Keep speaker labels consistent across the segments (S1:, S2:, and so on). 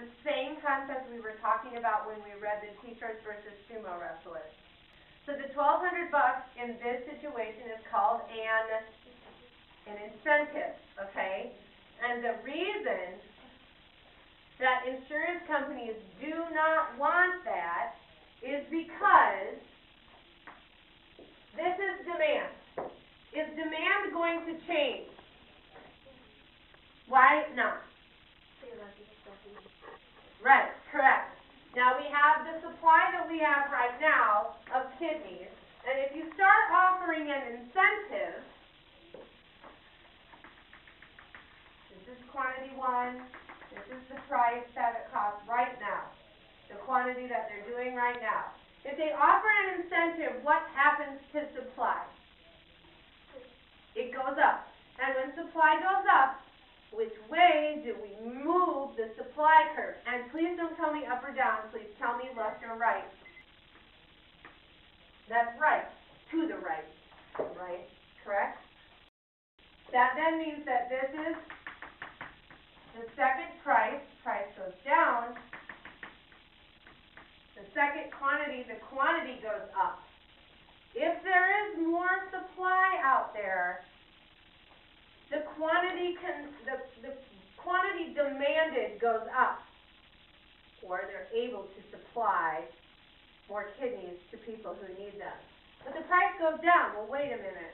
S1: the same concept we were talking about when we read the teachers versus sumo wrestlers. So the $1,200 in this situation is called an incentive, okay? And the reason that insurance companies do not want that is because this is demand. Is demand going to change? Why not? Right, correct. Now we have the supply that we have right now of kidneys, and if you start offering an incentive, this is quantity 1, this is the price that it costs right now, the quantity that they're doing right now. If they offer an incentive, what happens to supply? It goes up. And when supply goes up, which way do we move the supply curve? And please don't tell me up or down, please tell me left or right. That's right, to the right, right, correct? That then means that this is the second price goes down. The second quantity, the quantity goes up. If there is more supply out there, the quantity demanded goes up, or they're able to supply more kidneys to people who need them. But the price goes down. Well, wait a minute.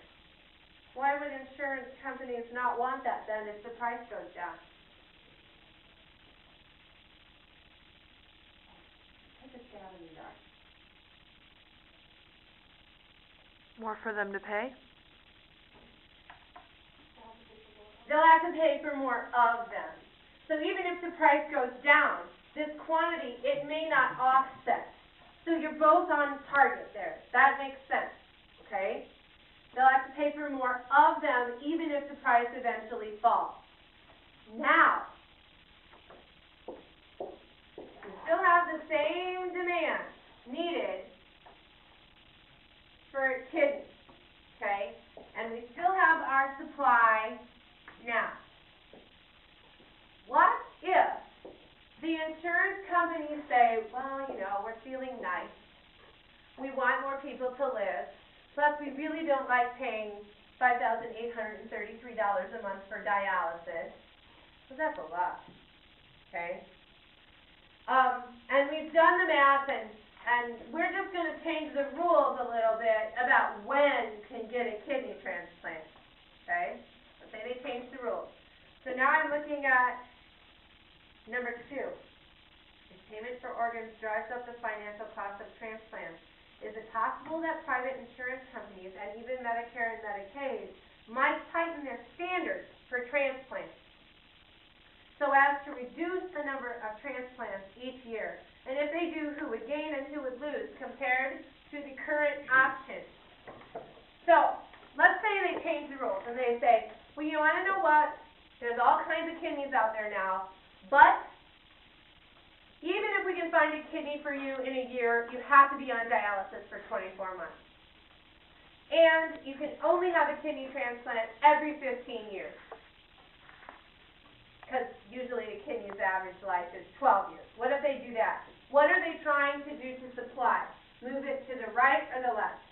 S1: Why would insurance companies not want that then if the price goes down? Take a stab in the dark.
S2: More for them to pay?
S1: They'll have to pay for more of them. So even if the price goes down, this quantity, it may not offset. So you're both on target there. That makes sense, okay? They'll have to pay for more of them even if the price eventually falls. Now, we still have the same demand needed for kidneys, okay? And we still have our supply now. What if the insurance companies say, well, you know, we're feeling nice. We want more people to live. Plus, we really don't like paying $5,833 a month for dialysis. Because that's a lot, okay? And we've done the math, and we're just going to change the rules a little bit about when you can get a kidney transplant, okay? Let's say they changed the rules. So now I'm looking at number 2. If payment for organs drives up the financial cost of transplants, is it possible that private insurance companies and even Medicare and Medicaid might tighten their standards for transplants so as to reduce the number of transplants each year? And if they do, who would gain and who would lose compared to the current option? So, let's say they change the rules and they say, well, you want to know what? There's all kinds of kidneys out there now, but even if we can find a kidney for you in a year, you have to be on dialysis for 24 months. And you can only have a kidney transplant every 15 years. Because usually the kidney's average life is 12 years. What if they do that? What are they trying to do to supply? Move it to the right or the left?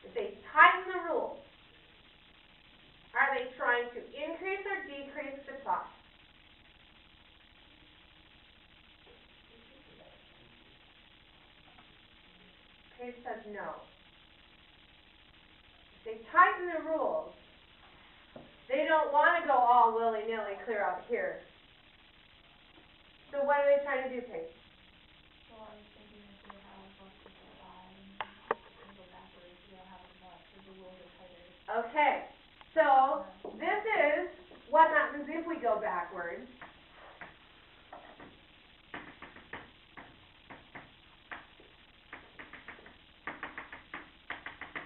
S1: If they tighten the rules, are they trying to increase or decrease supply? Page says no. If they tighten the rules, they don't want to go all willy-nilly clear out here. So what are they trying to do, Paige?
S3: Well, I was thinking if we have less people die and go backwards, we don't have as much, because the rules are tighter.
S1: Okay, so this is what happens if we go backwards.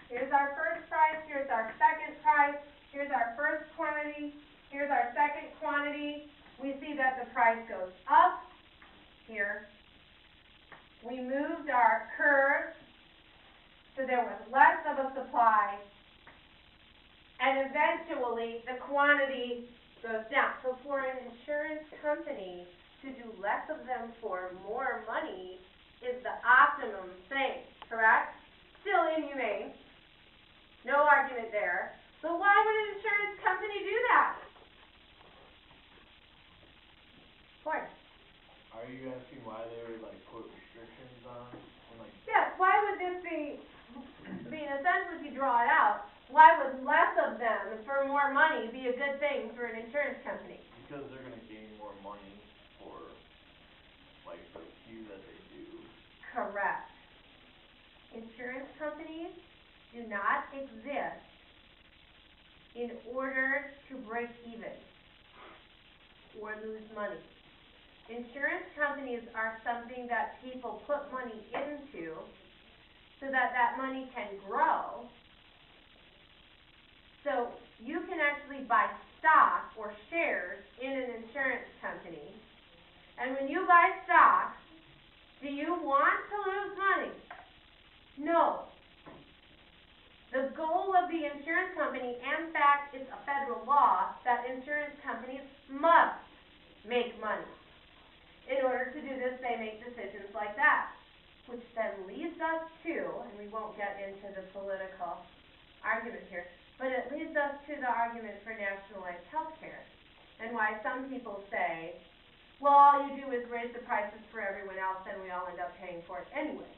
S1: Here's our first price, here's our second price, here's our first quantity, here's our second quantity. We see that the price goes up here. We moved our curve so there was less of a supply, and eventually the quantity goes down. company to do less of them for more money is the optimum thing, correct? Still inhumane, no argument there, but why would an insurance company do that? Why?
S4: Are you asking why they would like put restrictions on and like?
S1: Yeah, why would this be, essentially if you draw it out, why would less of them for more money be a good thing for an insurance company?
S4: Because they're gonna gain more money for like the few that they do.
S1: Correct. Insurance companies do not exist in order to break even or lose money. Insurance companies are something that people put money into so that that money can grow. So you can actually buy stock or shares in an insurance company. And when you buy stock, do you want to lose money? No. The goal of the insurance company, and in fact, it's a federal law that insurance companies must make money. In order to do this, they make decisions like that, which then leads us to, and we won't get into the political argument here, but it leads us to the argument for nationalized health care, and why some people say, well, all you do is raise the prices for everyone else and we all end up paying for it anyway.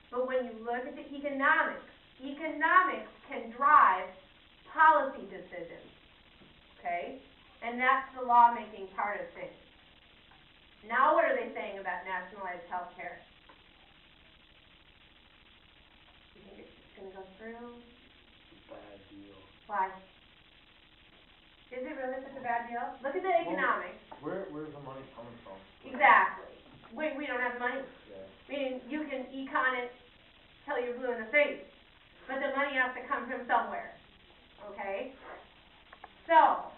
S1: But when you look at the economics can drive policy decisions, okay? And that's the lawmaking part of things. Now what are they saying about nationalized health care? You think it's going to go through?
S4: It's a bad deal.
S1: Why? Is it really such a bad deal? Look at the economics.
S4: Where's the money coming from?
S1: Exactly. We don't have money.
S4: Yeah.
S1: I mean, you can econ it till you're blue in the face, but the money has to come from somewhere, okay? So,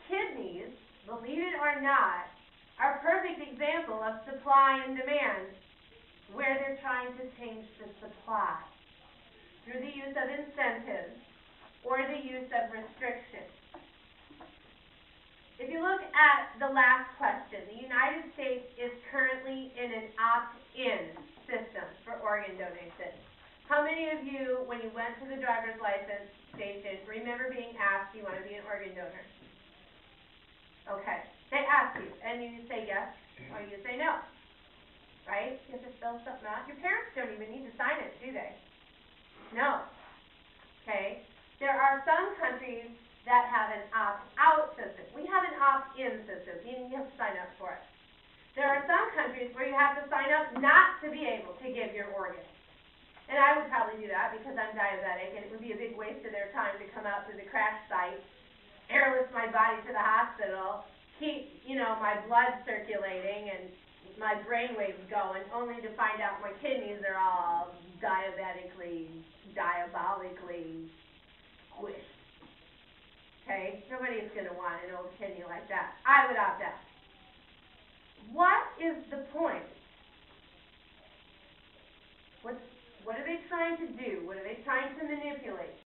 S1: kidneys, believe it or not, are a perfect example of supply and demand, where they're trying to change the supply through the use of incentives or the use of restrictions. If you look at the last question, the United States is currently in an opt-in system for organ donation. How many of you, when you went to the driver's license station, remember being asked, do you want to be an organ donor? Okay. They ask you, and you say yes, or you say no. Right? You have to fill something out. Your parents don't even need to sign it, do they? No. Okay? There are some countries that have an opt-out system. We have an opt-in system, meaning you have to sign up for it. There are some countries where you have to sign up not to be able to give your organ. And I would probably do that because I'm diabetic, and it would be a big waste of their time to come out to the crash site, airlift my body to the hospital, keep, my blood circulating and my brain waves going, only to find out my kidneys are all diabolically squished. Okay? Nobody's going to want an old kidney like that. I would opt out. What is the point? What are they trying to do? What are they trying to manipulate?